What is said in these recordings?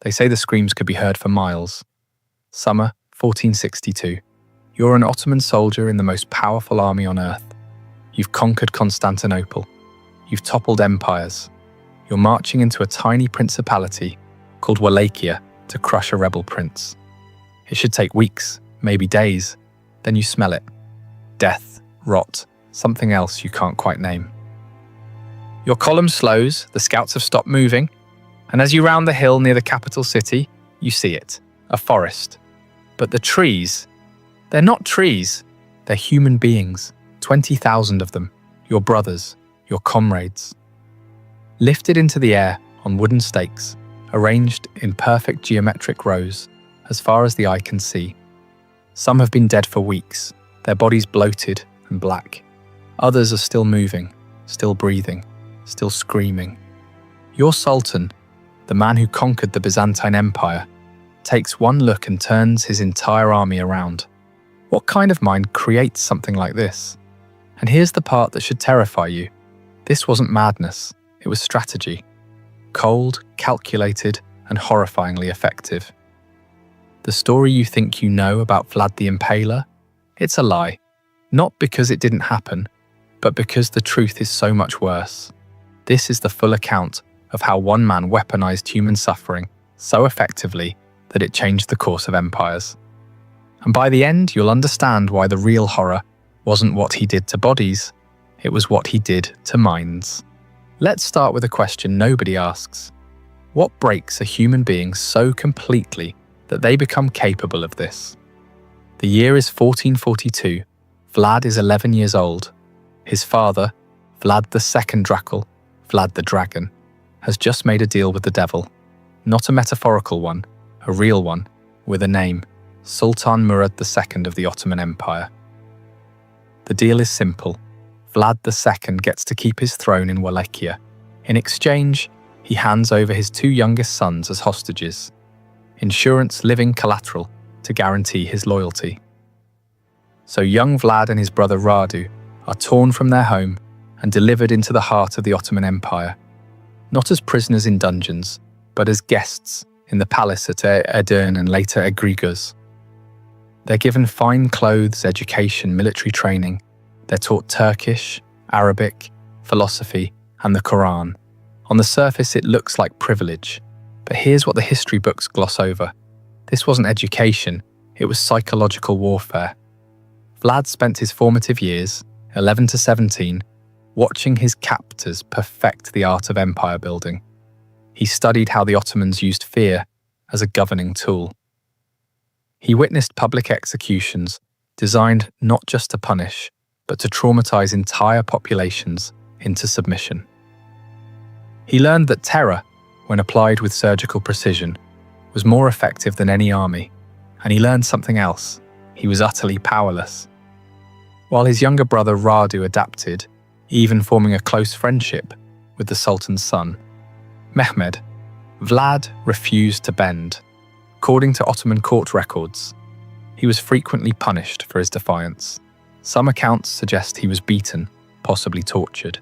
They say the screams could be heard for miles. Summer 1462. You're an Ottoman soldier in the most powerful army on earth. You've conquered Constantinople. You've toppled empires. You're marching into a tiny principality called Wallachia to crush a rebel prince. It should take weeks, maybe days. Then you smell it. Death, rot, something else you can't quite name. Your column slows, the scouts have stopped moving, and as you round the hill near the capital city, you see it, a forest. But the trees, they're not trees, they're human beings, 20,000 of them, your brothers, your comrades. Lifted into the air on wooden stakes, arranged in perfect geometric rows, as far as the eye can see. Some have been dead for weeks, their bodies bloated and black. Others are still moving, still breathing, still screaming. Your Sultan, the man who conquered the Byzantine Empire, takes one look and turns his entire army around. What kind of mind creates something like this? And here's the part that should terrify you. This wasn't madness, it was strategy. Cold, calculated, and horrifyingly effective. The story you think you know about Vlad the Impaler? It's a lie. Not because it didn't happen, but because the truth is so much worse. This is the full account of how one man weaponized human suffering so effectively that it changed the course of empires. And by the end, you'll understand why the real horror wasn't what he did to bodies, it was what he did to minds. Let's start with a question nobody asks. What breaks a human being so completely that they become capable of this? The year is 1442. Vlad is 11 years old. His father, Vlad II Dracul, Vlad the Dragon, has just made a deal with the devil. Not a metaphorical one, a real one, with a name, Sultan Murad II of the Ottoman Empire. The deal is simple. Vlad II gets to keep his throne in Wallachia. In exchange, he hands over his two youngest sons as hostages. Insurance living collateral to guarantee his loyalty. So young Vlad and his brother Radu are torn from their home and delivered into the heart of the Ottoman Empire. Not as prisoners in dungeons, but as guests in the palace at Edirne and later Egriguz. They're given fine clothes, education, military training. They're taught Turkish, Arabic, philosophy, and the Quran. On the surface, it looks like privilege. But here's what the history books gloss over. This wasn't education, it was psychological warfare. Vlad spent his formative years, 11 to 17, watching his captors perfect the art of empire building. He studied how the Ottomans used fear as a governing tool. He witnessed public executions designed not just to punish, but to traumatize entire populations into submission. He learned that terror, when applied with surgical precision, was more effective than any army, and he learned something else. He was utterly powerless. While his younger brother Radu adapted, even forming a close friendship with the Sultan's son, Mehmed, Vlad refused to bend. According to Ottoman court records, he was frequently punished for his defiance. Some accounts suggest he was beaten, possibly tortured.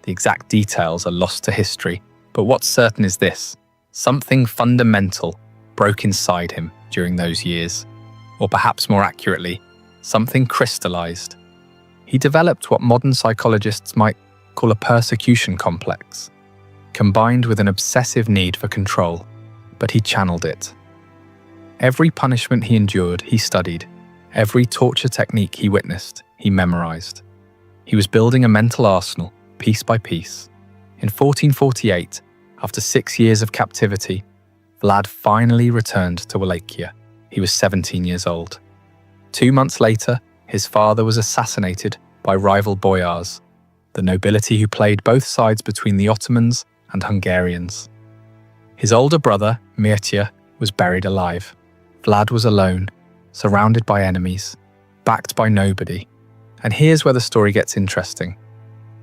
The exact details are lost to history, but what's certain is this: something fundamental broke inside him during those years. Or perhaps more accurately, something crystallized. He developed what modern psychologists might call a persecution complex, combined with an obsessive need for control, but he channeled it. Every punishment he endured, he studied. Every torture technique he witnessed, he memorized. He was building a mental arsenal, piece by piece. In 1448, after 6 years of captivity, Vlad finally returned to Wallachia. He was 17 years old. 2 months later, his father was assassinated by rival boyars, the nobility who played both sides between the Ottomans and Hungarians. His older brother, Mircea, was buried alive. Vlad was alone, surrounded by enemies, backed by nobody. And here's where the story gets interesting.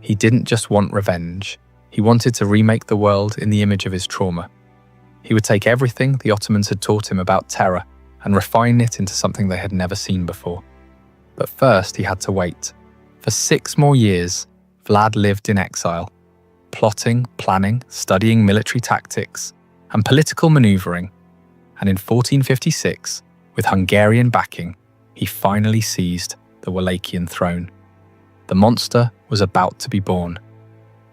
He didn't just want revenge. He wanted to remake the world in the image of his trauma. He would take everything the Ottomans had taught him about terror and refine it into something they had never seen before. But first, he had to wait. For 6 more years, Vlad lived in exile, plotting, planning, studying military tactics, and political maneuvering, and in 1456, with Hungarian backing, he finally seized the Wallachian throne. The monster was about to be born.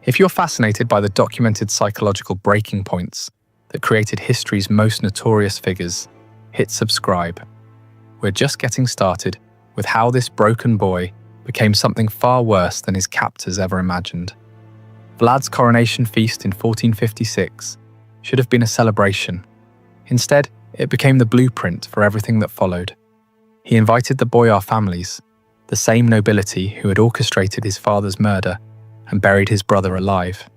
If you're fascinated by the documented psychological breaking points that created history's most notorious figures, hit subscribe. We're just getting started with how this broken boy became something far worse than his captors ever imagined. Vlad's coronation feast in 1456 should have been a celebration. Instead, it became the blueprint for everything that followed. He invited the boyar families, the same nobility who had orchestrated his father's murder and buried his brother alive.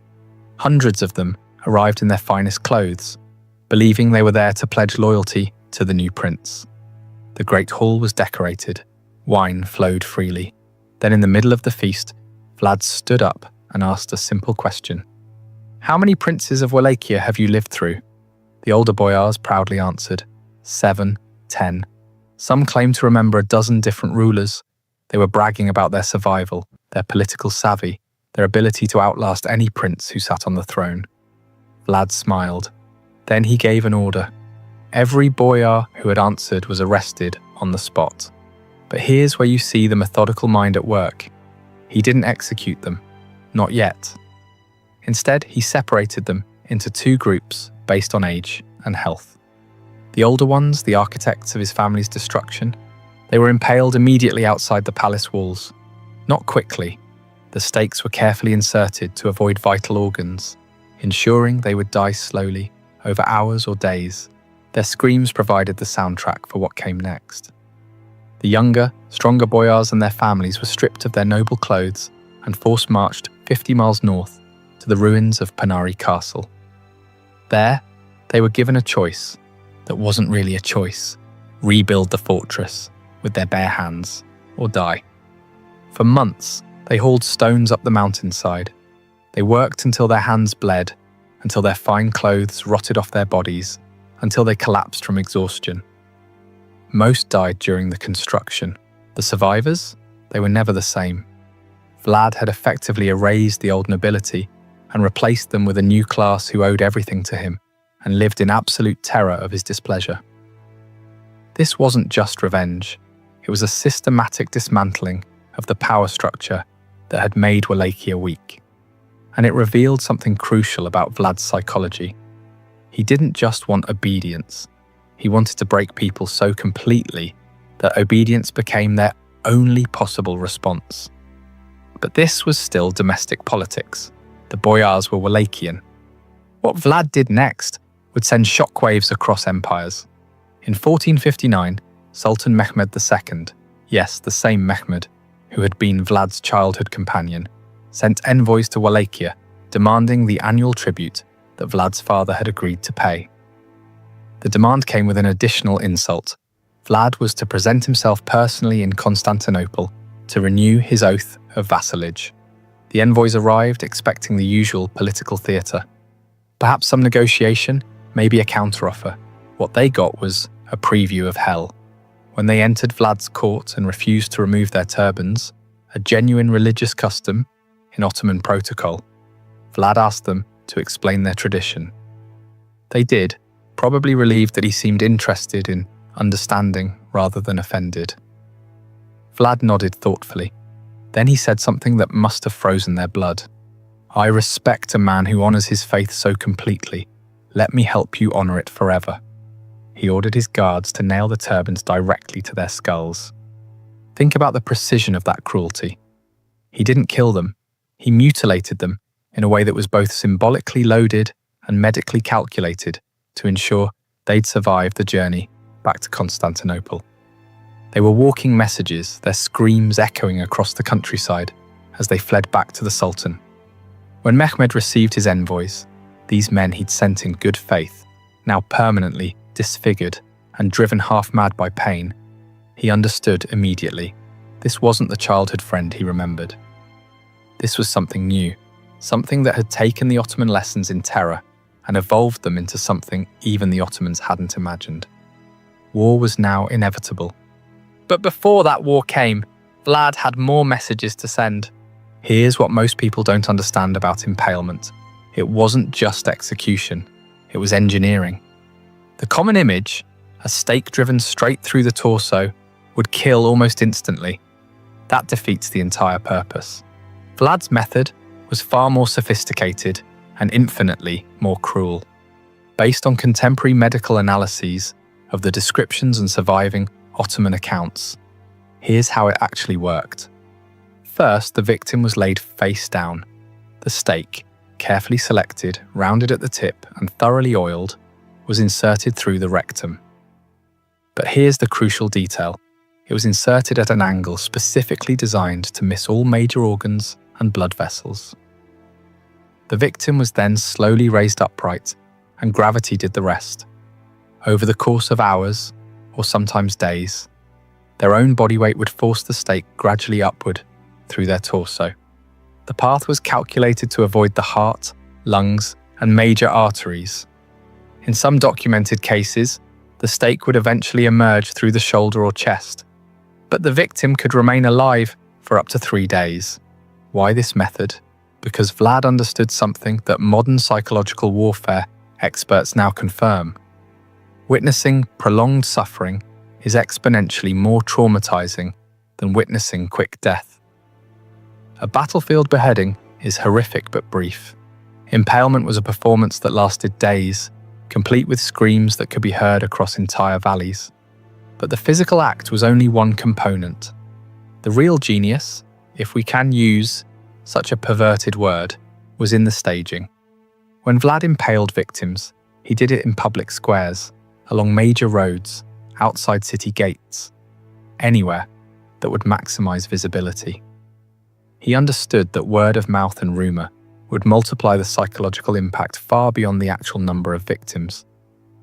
Hundreds of them arrived in their finest clothes, believing they were there to pledge loyalty to the new prince. The great hall was decorated. Wine flowed freely. Then in the middle of the feast, Vlad stood up and asked a simple question. "How many princes of Wallachia have you lived through?" The older boyars proudly answered, 7, 10. Some claimed to remember a dozen different rulers. They were bragging about their survival, their political savvy, their ability to outlast any prince who sat on the throne. Vlad smiled. Then he gave an order. Every boyar who had answered was arrested on the spot. But here's where you see the methodical mind at work. He didn't execute them. Not yet. Instead, he separated them into 2 groups based on age and health. The older ones, the architects of his family's destruction, they were impaled immediately outside the palace walls. Not quickly. The stakes were carefully inserted to avoid vital organs, ensuring they would die slowly, over hours or days. Their screams provided the soundtrack for what came next. The younger, stronger boyars and their families were stripped of their noble clothes and force-marched 50 miles north to the ruins of Panari Castle. There, they were given a choice that wasn't really a choice: rebuild the fortress with their bare hands or die. For months, they hauled stones up the mountainside. They worked until their hands bled, until their fine clothes rotted off their bodies, until they collapsed from exhaustion. Most died during the construction. The survivors? They were never the same. Vlad had effectively erased the old nobility and replaced them with a new class who owed everything to him and lived in absolute terror of his displeasure. This wasn't just revenge. It was a systematic dismantling of the power structure that had made Wallachia weak. And it revealed something crucial about Vlad's psychology. He didn't just want obedience. He wanted to break people so completely that obedience became their only possible response. But this was still domestic politics. The boyars were Wallachian. What Vlad did next would send shockwaves across empires. In 1459, Sultan Mehmed II, yes, the same Mehmed, who had been Vlad's childhood companion, sent envoys to Wallachia, demanding the annual tribute that Vlad's father had agreed to pay. The demand came with an additional insult. Vlad was to present himself personally in Constantinople to renew his oath of vassalage. The envoys arrived expecting the usual political theatre. Perhaps some negotiation, maybe a counteroffer. What they got was a preview of hell. When they entered Vlad's court and refused to remove their turbans, a genuine religious custom in Ottoman protocol, Vlad asked them to explain their tradition. They did, probably relieved that he seemed interested in understanding rather than offended. Vlad nodded thoughtfully. Then he said something that must have frozen their blood. "I respect a man who honors his faith so completely. Let me help you honor it forever." He ordered his guards to nail the turbans directly to their skulls. Think about the precision of that cruelty. He didn't kill them. He mutilated them in a way that was both symbolically loaded and medically calculated to ensure they'd survive the journey back to Constantinople. They were walking messages, their screams echoing across the countryside as they fled back to the Sultan. When Mehmed received his envoys, these men he'd sent in good faith, now permanently disfigured and driven half-mad by pain, he understood immediately. This wasn't the childhood friend he remembered. This was something new, something that had taken the Ottoman lessons in terror and evolved them into something even the Ottomans hadn't imagined. War was now inevitable. But before that war came, Vlad had more messages to send. Here's what most people don't understand about impalement. It wasn't just execution. it was engineering. The common image, a stake driven straight through the torso, would kill almost instantly. That defeats the entire purpose. Vlad's method was far more sophisticated and infinitely more cruel. Based on contemporary medical analyses of the descriptions and surviving Ottoman accounts, here's how it actually worked. First, the victim was laid face down. The stake, carefully selected, rounded at the tip, and thoroughly oiled, was inserted through the rectum. But here's the crucial detail. It was inserted at an angle specifically designed to miss all major organs and blood vessels. The victim was then slowly raised upright, and gravity did the rest. Over the course of hours, or sometimes days, their own body weight would force the stake gradually upward through their torso. The path was calculated to avoid the heart, lungs, and major arteries. In some documented cases, the stake would eventually emerge through the shoulder or chest, but the victim could remain alive for up to 3 days. Why this method? Because Vlad understood something that modern psychological warfare experts now confirm. Witnessing prolonged suffering is exponentially more traumatizing than witnessing quick death. A battlefield beheading is horrific but brief. Impalement was a performance that lasted days, complete with screams that could be heard across entire valleys. But the physical act was only one component. The real genius, if we can use such a perverted word, was in the staging. When Vlad impaled victims, he did it in public squares, along major roads, outside city gates, anywhere that would maximize visibility. He understood that word of mouth and rumor would multiply the psychological impact far beyond the actual number of victims.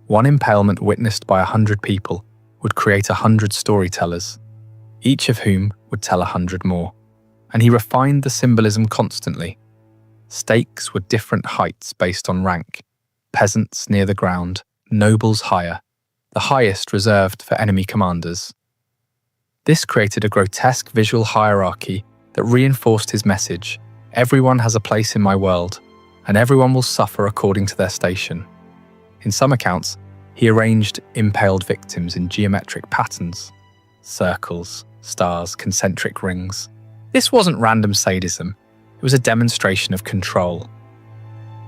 One impalement witnessed by 100 people would create 100 storytellers, each of whom would tell 100 more. And he refined the symbolism constantly. Stakes were different heights based on rank, peasants near the ground, nobles higher, the highest reserved for enemy commanders. This created a grotesque visual hierarchy that reinforced his message: everyone has a place in my world, and everyone will suffer according to their station. In some accounts, he arranged impaled victims in geometric patterns: circles, stars, concentric rings. This wasn't random sadism, it was a demonstration of control.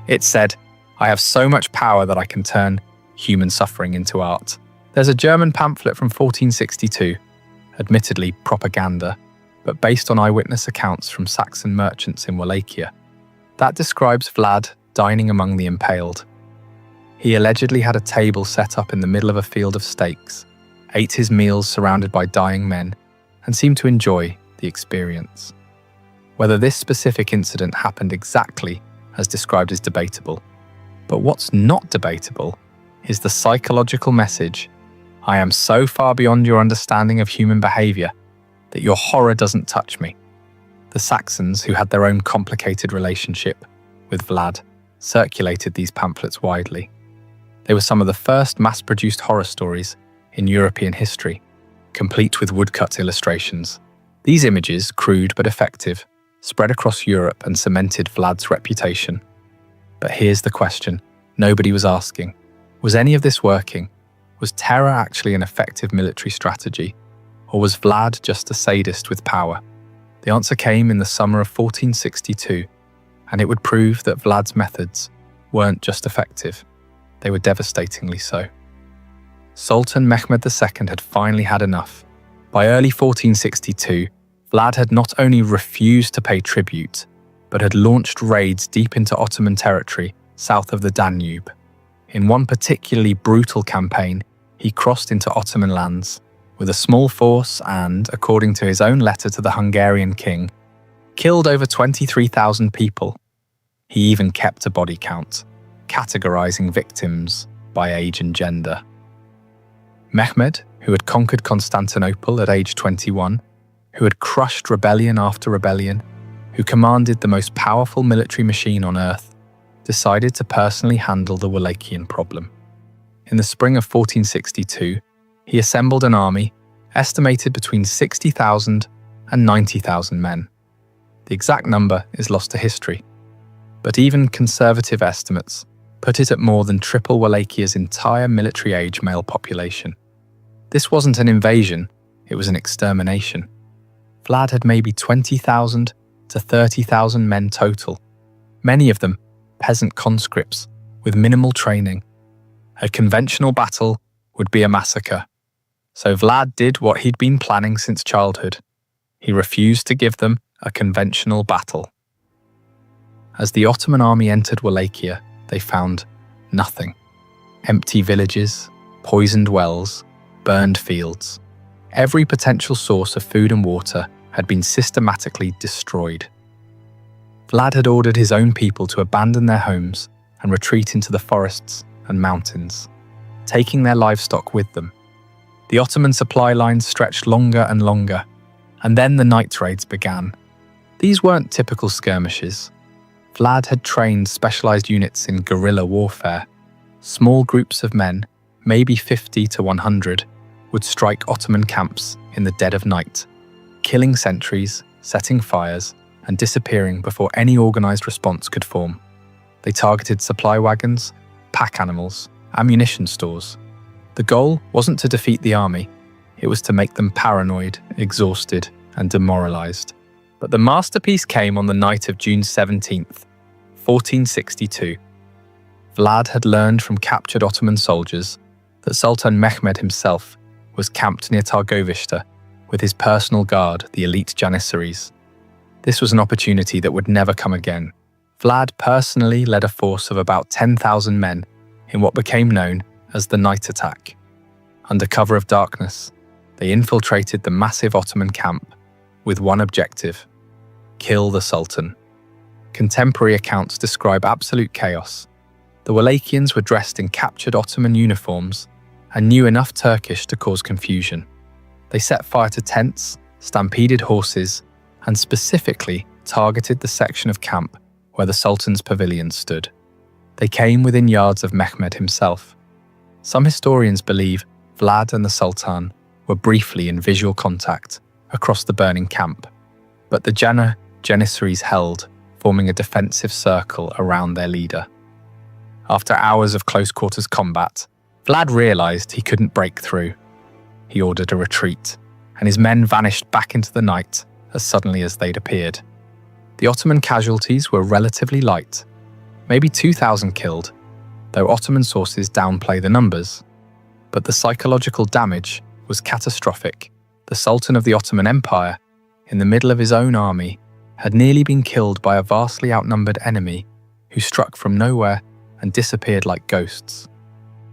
It said, I have so much power that I can turn human suffering into art. There's a German pamphlet from 1462, admittedly propaganda, but based on eyewitness accounts from Saxon merchants in Wallachia, that describes Vlad dining among the impaled. He allegedly had a table set up in the middle of a field of stakes, ate his meals surrounded by dying men, and seemed to enjoy the experience. Whether this specific incident happened exactly as described is debatable, but what's not debatable is the psychological message: I am so far beyond your understanding of human behavior that your horror doesn't touch me. The Saxons, who had their own complicated relationship with Vlad, circulated these pamphlets widely. They were some of the first mass-produced horror stories in European history, complete with woodcut illustrations. These images, crude but effective, spread across Europe and cemented Vlad's reputation. But here's the question nobody was asking. Was any of this working? Was terror actually an effective military strategy? Or was Vlad just a sadist with power? The answer came in the summer of 1462, and it would prove that Vlad's methods weren't just effective, they were devastatingly so. Sultan Mehmed II had finally had enough. By early 1462, Vlad had not only refused to pay tribute, but had launched raids deep into Ottoman territory south of the Danube. In one particularly brutal campaign, he crossed into Ottoman lands with a small force and, according to his own letter to the Hungarian king, killed over 23,000 people. He even kept a body count, categorizing victims by age and gender. Mehmed, who had conquered Constantinople at age 21, who had crushed rebellion after rebellion, who commanded the most powerful military machine on earth, decided to personally handle the Wallachian problem. In the spring of 1462, he assembled an army estimated between 60,000 and 90,000 men. The exact number is lost to history, but even conservative estimates put it at more than triple Walachia's entire military-age male population. This wasn't an invasion, it was an extermination. Vlad had maybe 20,000 to 30,000 men total, many of them peasant conscripts with minimal training. A conventional battle would be a massacre. So Vlad did what he'd been planning since childhood. He refused to give them a conventional battle. As the Ottoman army entered Wallachia, they found nothing. Empty villages, poisoned wells, burned fields. Every potential source of food and water had been systematically destroyed. Vlad had ordered his own people to abandon their homes and retreat into the forests and mountains, taking their livestock with them. The Ottoman supply lines stretched longer and longer, and then the night raids began. These weren't typical skirmishes. Vlad had trained specialized units in guerrilla warfare. Small groups of men, maybe 50 to 100, would strike Ottoman camps in the dead of night, killing sentries, setting fires, and disappearing before any organized response could form. They targeted supply wagons, pack animals, ammunition stores. The goal wasn't to defeat the army, it was to make them paranoid, exhausted, and demoralized. But the masterpiece came on the night of June 17th, 1462. Vlad had learned from captured Ottoman soldiers that Sultan Mehmed himself was camped near Targovishte with his personal guard, the elite Janissaries. This was an opportunity that would never come again. Vlad personally led a force of about 10,000 men in what became known as the night attack. Under cover of darkness, they infiltrated the massive Ottoman camp with one objective: kill the Sultan. Contemporary accounts describe absolute chaos. The Wallachians were dressed in captured Ottoman uniforms and knew enough Turkish to cause confusion. They set fire to tents, stampeded horses, and specifically targeted the section of camp where the Sultan's pavilion stood. They came within yards of Mehmed himself. Some historians believe Vlad and the Sultan were briefly in visual contact across the burning camp, but the Janissaries held, forming a defensive circle around their leader. After hours of close-quarters combat, Vlad realized he couldn't break through. He ordered a retreat, and his men vanished back into the night as suddenly as they'd appeared. The Ottoman casualties were relatively light, maybe 2,000 killed, though Ottoman sources downplay the numbers. But the psychological damage was catastrophic. The Sultan of the Ottoman Empire, in the middle of his own army, had nearly been killed by a vastly outnumbered enemy who struck from nowhere and disappeared like ghosts.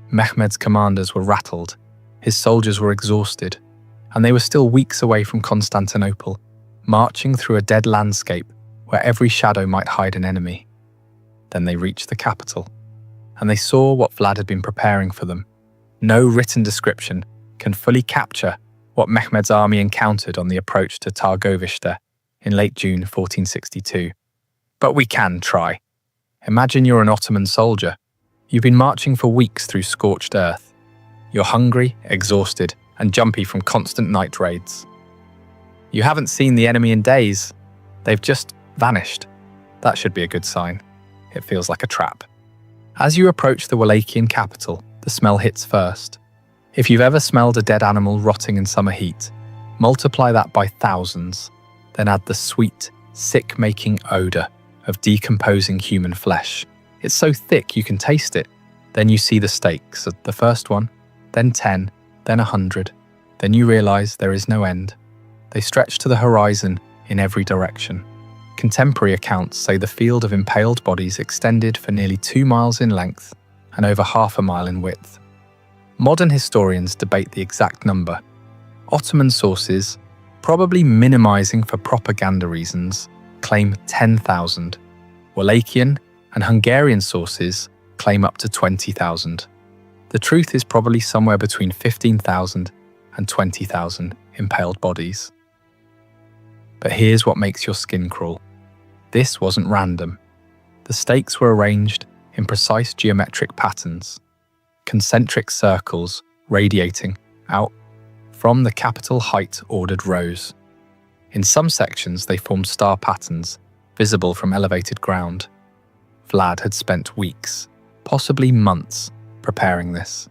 Mehmed's commanders were rattled, his soldiers were exhausted, and they were still weeks away from Constantinople, marching through a dead landscape where every shadow might hide an enemy. Then they reached the capital, and they saw what Vlad had been preparing for them. No written description can fully capture what Mehmed's army encountered on the approach to Targovishte in late June 1462. But we can try. Imagine you're an Ottoman soldier. You've been marching for weeks through scorched earth. You're hungry, exhausted, and jumpy from constant night raids. You haven't seen the enemy in days. They've just vanished. That should be a good sign. It feels like a trap. As you approach the Wallachian capital, the smell hits first. If you've ever smelled a dead animal rotting in summer heat, multiply that by thousands, then add the sweet, sick-making odor of decomposing human flesh. It's so thick you can taste it. Then you see the stakes, the first one, then 10, then 100. Then you realize there is no end. They stretch to the horizon in every direction. Contemporary accounts say the field of impaled bodies extended for nearly 2 miles in length and over half a mile in width. Modern historians debate the exact number. Ottoman sources, probably minimizing for propaganda reasons, claim 10,000. Wallachian and Hungarian sources claim up to 20,000. The truth is probably somewhere between 15,000 and 20,000 impaled bodies. But here's what makes your skin crawl. This wasn't random. The stakes were arranged in precise geometric patterns, concentric circles radiating out from the capital height ordered rows. In some sections they formed star patterns, visible from elevated ground. Vlad had spent weeks possibly months, preparing this.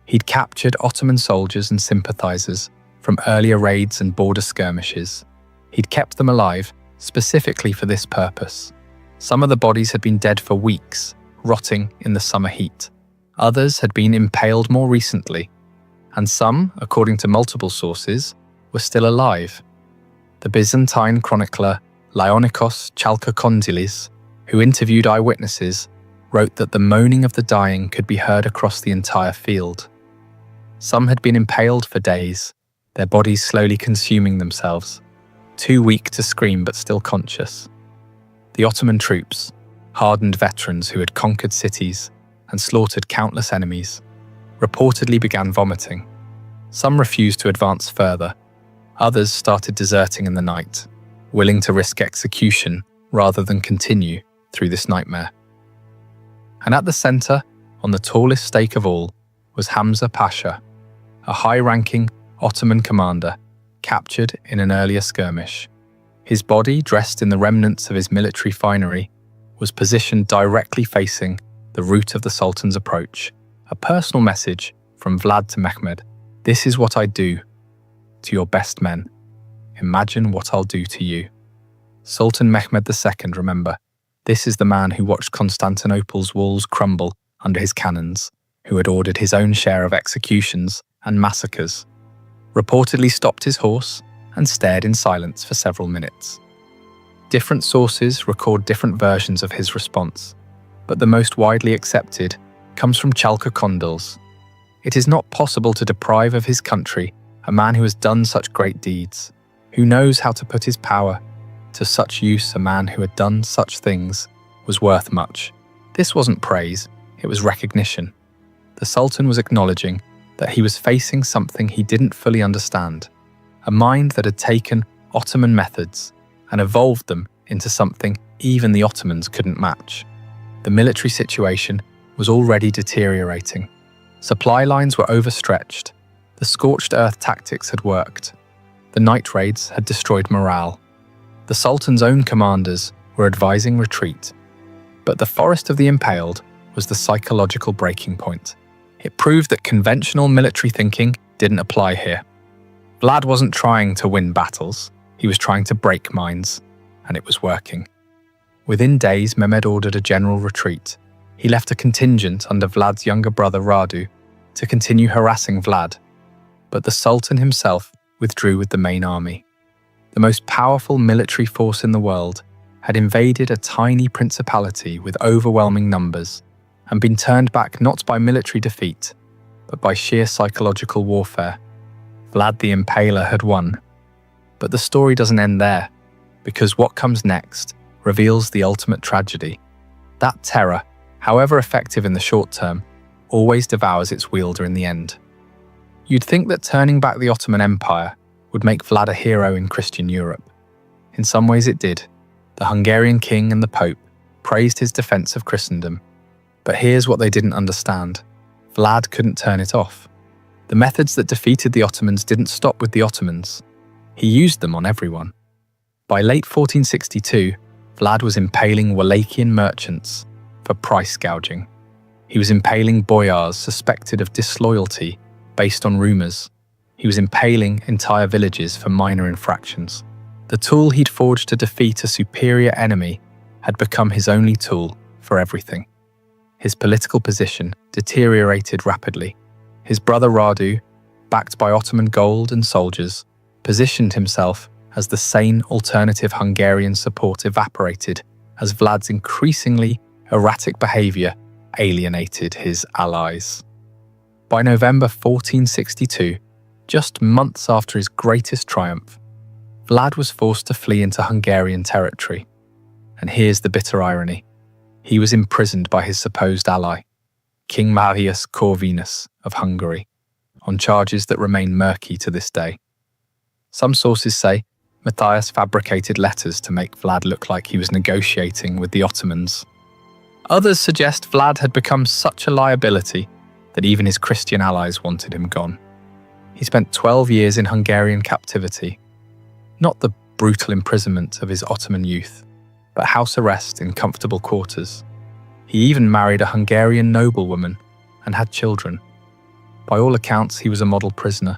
He'd captured Ottoman soldiers and sympathizers from earlier raids and border skirmishes. He'd kept them alive specifically for this purpose. Some of the bodies had been dead for weeks, rotting in the summer heat. Others had been impaled more recently, and some, according to multiple sources, were still alive. The Byzantine chronicler Leonikos Chalkokondylis, who interviewed eyewitnesses, wrote that the moaning of the dying could be heard across the entire field. Some had been impaled for days, their bodies slowly consuming themselves, too weak to scream but still conscious. The Ottoman troops, hardened veterans who had conquered cities and slaughtered countless enemies, reportedly began vomiting. Some refused to advance further. Others started deserting in the night, willing to risk execution rather than continue through this nightmare. And at the center, on the tallest stake of all, was Hamza Pasha, a high-ranking Ottoman commander captured in an earlier skirmish. His body, dressed in the remnants of his military finery, was positioned directly facing the route of the Sultan's approach, a personal message from Vlad to Mehmed. "This is what I do to your best men. Imagine what I'll do to you." Sultan Mehmed II, remember, this is the man who watched Constantinople's walls crumble under his cannons, who had ordered his own share of executions and massacres, reportedly stopped his horse and stared in silence for several minutes. Different sources record different versions of his response, but the most widely accepted comes from Chalkokondylis. It is not possible to deprive of his country a man who has done such great deeds, who knows how to put his power to such use. A man who had done such things was worth much. This wasn't praise, it was recognition. The Sultan was acknowledging that he was facing something he didn't fully understand, a mind that had taken Ottoman methods and evolved them into something even the Ottomans couldn't match. The military situation was already deteriorating. Supply lines were overstretched. The scorched earth tactics had worked. The night raids had destroyed morale. The Sultan's own commanders were advising retreat. But the forest of the impaled was the psychological breaking point. It proved that conventional military thinking didn't apply here. Vlad wasn't trying to win battles, he was trying to break minds, and it was working. Within days, Mehmed ordered a general retreat. He left a contingent under Vlad's younger brother Radu to continue harassing Vlad, but the Sultan himself withdrew with the main army. The most powerful military force in the world had invaded a tiny principality with overwhelming numbers and been turned back not by military defeat, but by sheer psychological warfare. Vlad the Impaler had won. But the story doesn't end there, because what comes next reveals the ultimate tragedy. That terror, however effective in the short term, always devours its wielder in the end. You'd think that turning back the Ottoman Empire would make Vlad a hero in Christian Europe. In some ways it did. The Hungarian king and the Pope praised his defense of Christendom. But here's what they didn't understand. Vlad couldn't turn it off. The methods that defeated the Ottomans didn't stop with the Ottomans. He used them on everyone. By late 1462, Vlad was impaling Wallachian merchants for price gouging. He was impaling boyars suspected of disloyalty based on rumours. He was impaling entire villages for minor infractions. The tool he'd forged to defeat a superior enemy had become his only tool for everything. His political position deteriorated rapidly. His brother Radu, backed by Ottoman gold and soldiers, positioned himself as the sane alternative. Hungarian support evaporated as Vlad's increasingly erratic behaviour alienated his allies. By November 1462, just months after his greatest triumph, Vlad was forced to flee into Hungarian territory. And here's the bitter irony. He was imprisoned by his supposed ally, King Marius Corvinus of Hungary, on charges that remain murky to this day. Some sources say Matthias fabricated letters to make Vlad look like he was negotiating with the Ottomans. Others suggest Vlad had become such a liability that even his Christian allies wanted him gone. He spent 12 years in Hungarian captivity, not the brutal imprisonment of his Ottoman youth, but house arrest in comfortable quarters. He He even married a Hungarian noblewoman and had children. By all accounts, he was a model prisoner,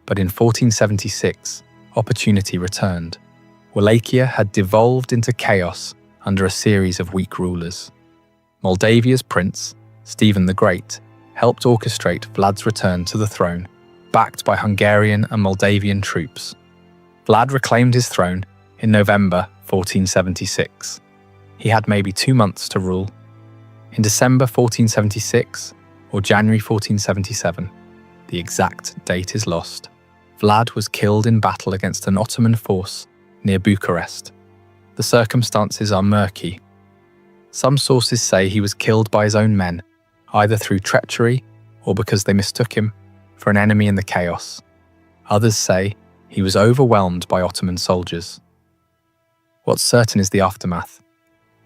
but in 1476, opportunity returned. Wallachia had devolved into chaos under a series of weak rulers. Moldavia's prince, Stephen the Great, helped orchestrate Vlad's return to the throne, backed by Hungarian and Moldavian troops. Vlad reclaimed his throne in November 1476. He had maybe 2 months to rule. In December 1476 or January 1477, the exact date is lost, Vlad was killed in battle against an Ottoman force near Bucharest. The circumstances are murky. Some sources say he was killed by his own men, either through treachery or because they mistook him for an enemy in the chaos. Others say he was overwhelmed by Ottoman soldiers. What's certain is the aftermath.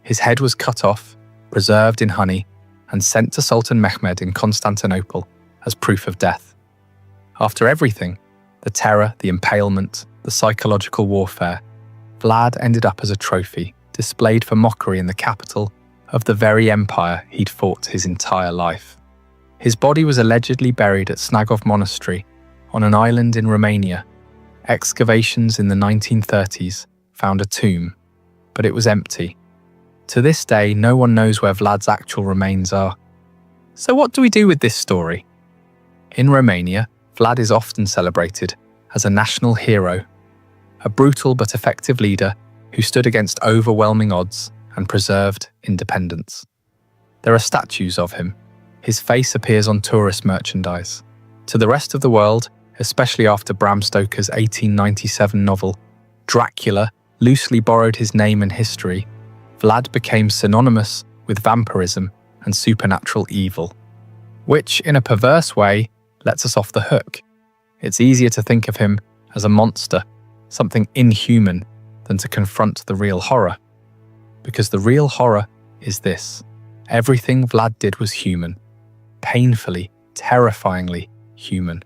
His head was cut off, preserved in honey, and sent to Sultan Mehmed in Constantinople as proof of death. After everything, the terror, the impalement, the psychological warfare, Vlad ended up as a trophy, displayed for mockery in the capital of the very empire he'd fought his entire life. His body was allegedly buried at Snagov Monastery on an island in Romania. Excavations in the 1930s found a tomb, but it was empty. To this day, no one knows where Vlad's actual remains are. So what do we do with this story? In Romania, Vlad is often celebrated as a national hero, a brutal but effective leader who stood against overwhelming odds and preserved independence. There are statues of him. His face appears on tourist merchandise. To the rest of the world, especially after Bram Stoker's 1897 novel, Dracula loosely borrowed his name and history, Vlad became synonymous with vampirism and supernatural evil, which, in a perverse way, lets us off the hook. It's easier to think of him as a monster, something inhuman, than to confront the real horror. Because the real horror is this: everything Vlad did was human, painfully, terrifyingly human.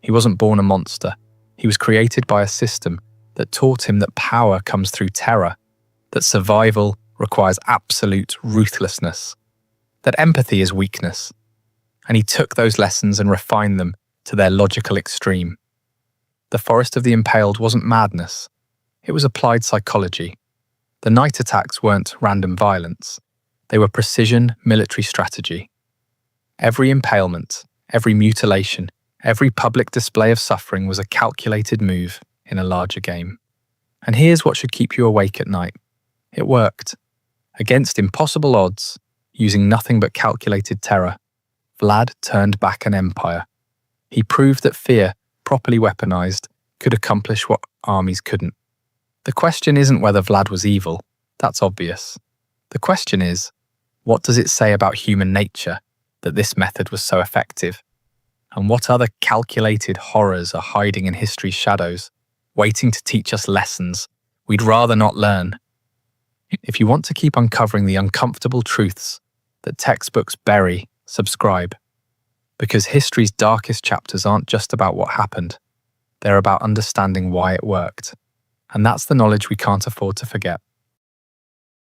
He wasn't born a monster. He was created by a system that taught him that power comes through terror, that survival requires absolute ruthlessness, that empathy is weakness. And he took those lessons and refined them to their logical extreme. The Forest of the Impaled wasn't madness. It was applied psychology. The night attacks weren't random violence. They were precision military strategy. Every impalement, every mutilation, every public display of suffering was a calculated move in a larger game. And here's what should keep you awake at night. It worked. Against impossible odds, using nothing but calculated terror, Vlad turned back an empire. He proved that fear, properly weaponized, could accomplish what armies couldn't. The question isn't whether Vlad was evil. That's obvious. The question is, what does it say about human nature that this method was so effective? And what other calculated horrors are hiding in history's shadows, waiting to teach us lessons we'd rather not learn? If you want to keep uncovering the uncomfortable truths that textbooks bury, subscribe. Because history's darkest chapters aren't just about what happened. They're about understanding why it worked. And that's the knowledge we can't afford to forget.